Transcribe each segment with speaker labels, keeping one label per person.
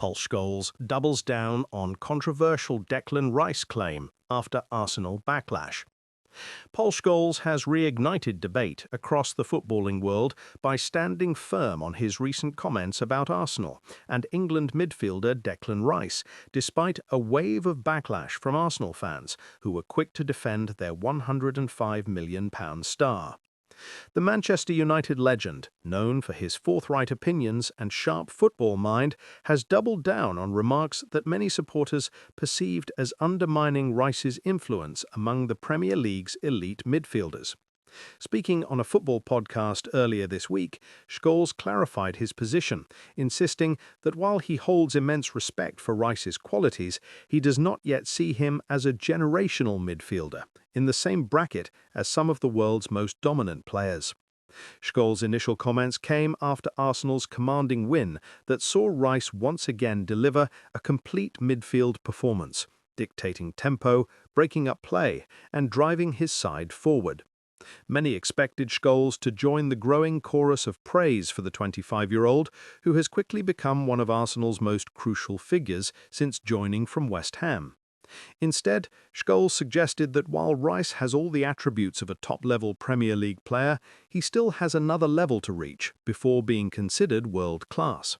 Speaker 1: Paul Scholes doubles down on controversial Declan Rice claim after Arsenal backlash. Paul Scholes has reignited debate across the footballing world by standing firm on his recent comments about Arsenal and England midfielder Declan Rice, despite a wave of backlash from Arsenal fans who were quick to defend their £105 million star. The Manchester United legend, known for his forthright opinions and sharp football mind, has doubled down on remarks that many supporters perceived as undermining Rice's influence among the Premier League's elite midfielders. Speaking on a football podcast earlier this week, Scholes clarified his position, insisting that while he holds immense respect for Rice's qualities, he does not yet see him as a generational midfielder, in the same bracket as some of the world's most dominant players. Scholes' initial comments came after Arsenal's commanding win that saw Rice once again deliver a complete midfield performance, dictating tempo, breaking up play, and driving his side forward. Many expected Scholes to join the growing chorus of praise for the 25-year-old, who has quickly become one of Arsenal's most crucial figures since joining from West Ham. Instead, Scholes suggested that while Rice has all the attributes of a top-level Premier League player, he still has another level to reach before being considered world-class.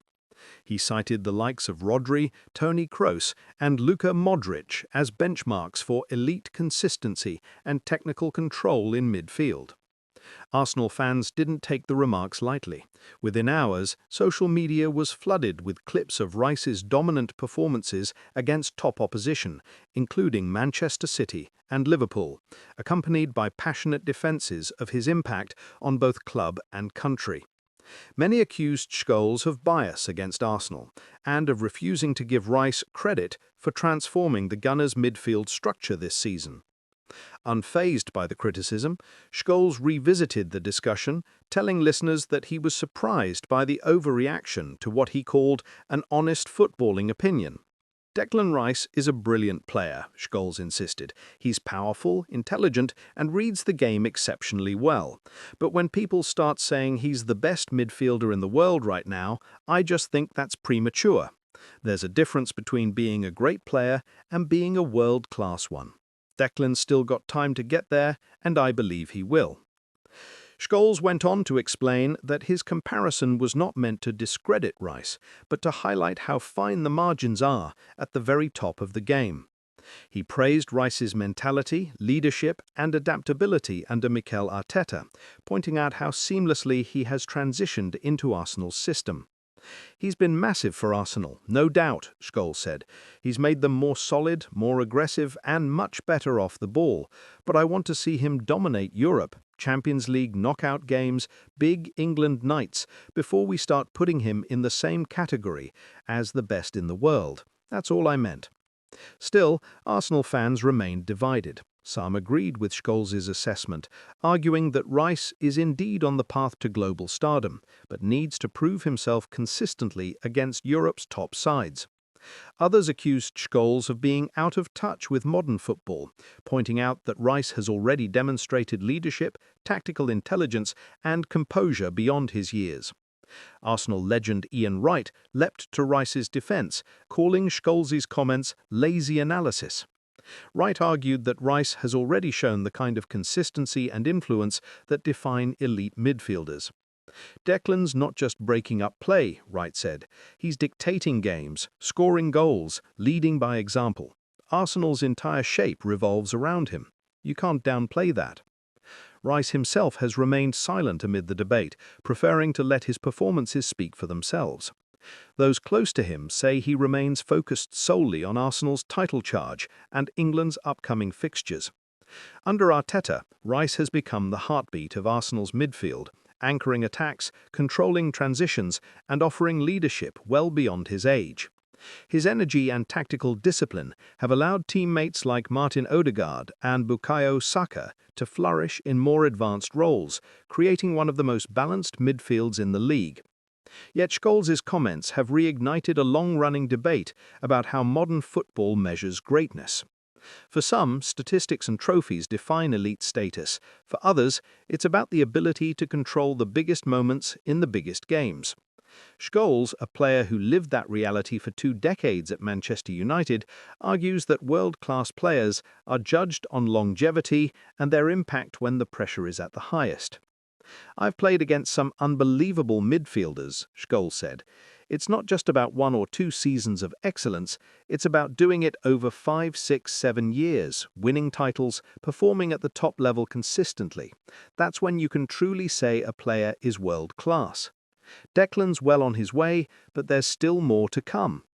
Speaker 1: He cited the likes of Rodri, Toni Kroos, and Luka Modric as benchmarks for elite consistency and technical control in midfield. Arsenal fans didn't take the remarks lightly. Within hours, social media was flooded with clips of Rice's dominant performances against top opposition, including Manchester City and Liverpool, accompanied by passionate defenses of his impact on both club and country. Many accused Scholes of bias against Arsenal and of refusing to give Rice credit for transforming the Gunners' midfield structure this season. Unfazed by the criticism, Scholes revisited the discussion, telling listeners that he was surprised by the overreaction to what he called an honest footballing opinion. Declan Rice is a brilliant player, Scholes insisted. He's powerful, intelligent, and reads the game exceptionally well. But when people start saying he's the best midfielder in the world right now, I just think that's premature. There's a difference between being a great player and being a world-class one. Declan's still got time to get there, and I believe he will. Scholes went on to explain that his comparison was not meant to discredit Rice, but to highlight how fine the margins are at the very top of the game. He praised Rice's mentality, leadership, and adaptability under Mikel Arteta, pointing out how seamlessly he has transitioned into Arsenal's system. He's been massive for Arsenal, no doubt, Scholes said. He's made them more solid, more aggressive, and much better off the ball. But I want to see him dominate Europe, Champions League knockout games, big England nights, before we start putting him in the same category as the best in the world. That's all I meant. Still, Arsenal fans remained divided. Some agreed with Scholes' assessment, arguing that Rice is indeed on the path to global stardom, but needs to prove himself consistently against Europe's top sides. Others accused Scholes of being out of touch with modern football, pointing out that Rice has already demonstrated leadership, tactical intelligence, and composure beyond his years. Arsenal legend Ian Wright leapt to Rice's defense, calling Scholes' comments lazy analysis. Wright argued that Rice has already shown the kind of consistency and influence that define elite midfielders. Declan's not just breaking up play, Wright said. He's dictating games, scoring goals, leading by example. Arsenal's entire shape revolves around him. You can't downplay that. Rice himself has remained silent amid the debate, preferring to let his performances speak for themselves. Those close to him say he remains focused solely on Arsenal's title charge and England's upcoming fixtures. Under Arteta, Rice has become the heartbeat of Arsenal's midfield, anchoring attacks, controlling transitions, and offering leadership well beyond his age. His energy and tactical discipline have allowed teammates like Martin Odegaard and Bukayo Saka to flourish in more advanced roles, creating one of the most balanced midfields in the league. Yet Scholes' comments have reignited a long-running debate about how modern football measures greatness. For some, statistics and trophies define elite status. For others, it's about the ability to control the biggest moments in the biggest games. Scholes, a player who lived that reality for 2 decades at Manchester United, argues that world-class players are judged on longevity and their impact when the pressure is at the highest. "I've played against some unbelievable midfielders," Scholes said. "It's not just about 1 or 2 seasons of excellence, it's about doing it over 5, 6, 7 years, winning titles, performing at the top level consistently. That's when you can truly say a player is world-class. Declan's well on his way, but there's still more to come."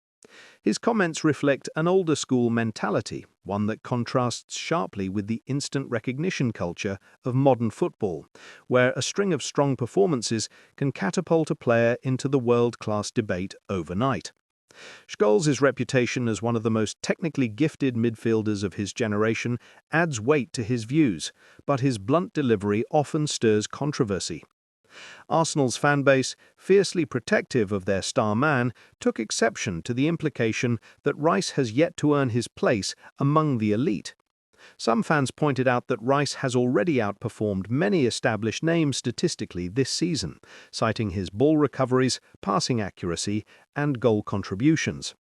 Speaker 1: His comments reflect an older school mentality, one that contrasts sharply with the instant recognition culture of modern football, where a string of strong performances can catapult a player into the world-class debate overnight. Scholes' reputation as one of the most technically gifted midfielders of his generation adds weight to his views, but his blunt delivery often stirs controversy. Arsenal's fanbase, fiercely protective of their star man, took exception to the implication that Rice has yet to earn his place among the elite. Some fans pointed out that Rice has already outperformed many established names statistically this season, citing his ball recoveries, passing accuracy, and goal contributions.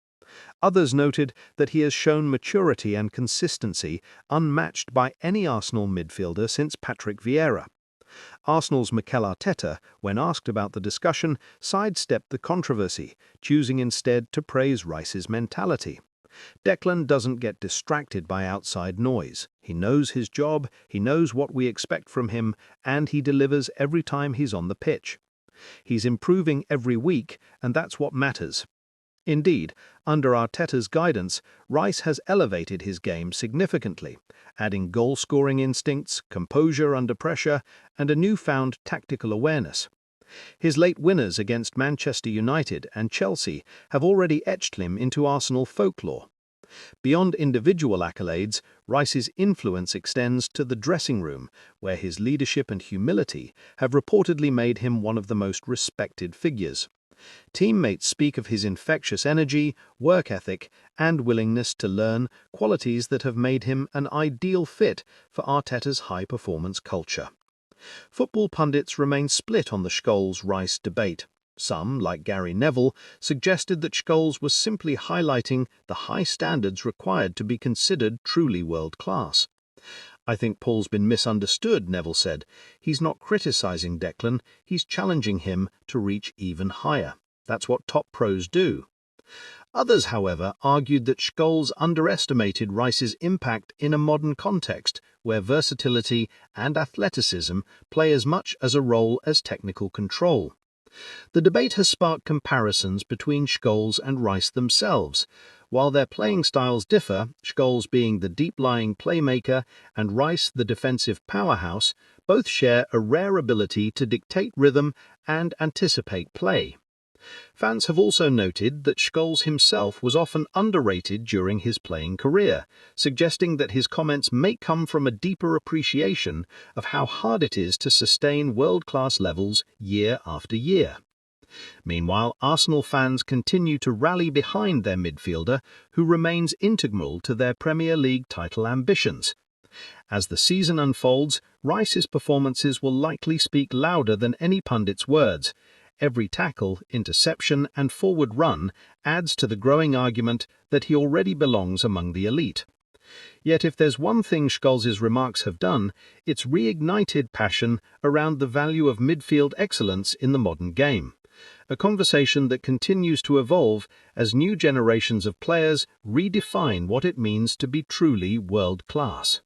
Speaker 1: Others noted that he has shown maturity and consistency unmatched by any Arsenal midfielder since Patrick Vieira. Arsenal's Mikel Arteta, when asked about the discussion, sidestepped the controversy, choosing instead to praise Rice's mentality. "Declan doesn't get distracted by outside noise. He knows his job, he knows what we expect from him, and he delivers every time he's on the pitch. He's improving every week, and that's what matters." Indeed, under Arteta's guidance, Rice has elevated his game significantly, adding goal-scoring instincts, composure under pressure, and a newfound tactical awareness. His late winners against Manchester United and Chelsea have already etched him into Arsenal folklore. Beyond individual accolades, Rice's influence extends to the dressing room, where his leadership and humility have reportedly made him one of the most respected figures. Teammates speak of his infectious energy, work ethic, and willingness to learn, qualities that have made him an ideal fit for Arteta's high-performance culture. Football pundits remain split on the Scholes-Rice debate. Some, like Gary Neville, suggested that Scholes was simply highlighting the high standards required to be considered truly world-class. "I think Paul's been misunderstood," Neville said. "He's not criticizing Declan, he's challenging him to reach even higher. That's what top pros do." Others, however, argued that Scholes underestimated Rice's impact in a modern context, where versatility and athleticism play as much as a role as technical control. The debate has sparked comparisons between Scholes and Rice themselves. While their playing styles differ, Scholes being the deep-lying playmaker and Rice the defensive powerhouse, both share a rare ability to dictate rhythm and anticipate play. Fans have also noted that Scholes himself was often underrated during his playing career, suggesting that his comments may come from a deeper appreciation of how hard it is to sustain world-class levels year after year. Meanwhile, Arsenal fans continue to rally behind their midfielder, who remains integral to their Premier League title ambitions. As the season unfolds, Rice's performances will likely speak louder than any pundit's words. Every tackle, interception, and forward run adds to the growing argument that he already belongs among the elite. Yet if there's one thing Scholes' remarks have done, it's reignited passion around the value of midfield excellence in the modern game. A conversation that continues to evolve as new generations of players redefine what it means to be truly world-class.